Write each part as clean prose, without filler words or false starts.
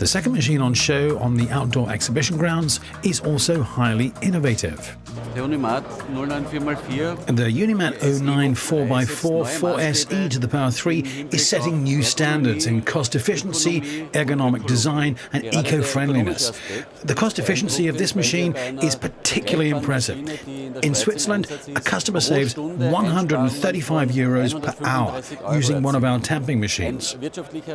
The second machine on show on the outdoor exhibition grounds is also highly innovative. The Unimat 094x4. The Unimat 09 4x4 4SE to the power 3 is setting new standards in cost efficiency, ergonomic design and eco-friendliness. The cost efficiency of this machine is particularly impressive. In Switzerland, a customer saves €135 per hour using one of our tamping machines.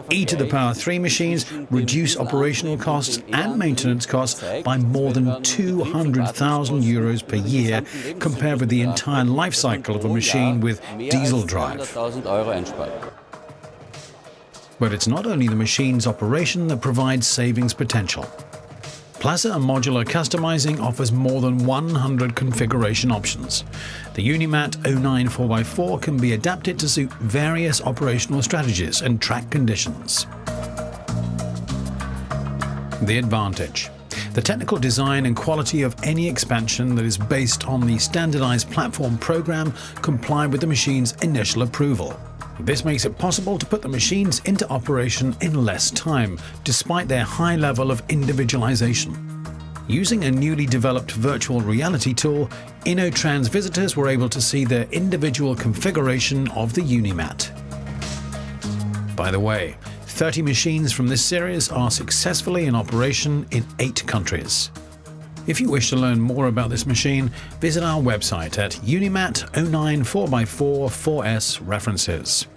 E to the power 3 machines reduce operational costs and maintenance costs by more than €200,000 per year compared with the entire life cycle of a machine with diesel drive. But it's not only the machine's operation that provides savings potential. PlasserModularCustomizing offers more than 100 configuration options. The Unimat 09 4x4 can be adapted to suit various operational strategies and track conditions. The advantage. The technical design and quality of any expansion that is based on the standardized platform program comply with the machine's initial approval. This makes it possible to put the machines into operation in less time, despite their high level of individualization. Using a newly developed virtual reality tool, InnoTrans visitors were able to see their individual configuration of the Unimat. By the way, 30 machines from this series are successfully in operation in 8 countries. If you wish to learn more about this machine, visit our website at Unimat 09 4x4 4S references.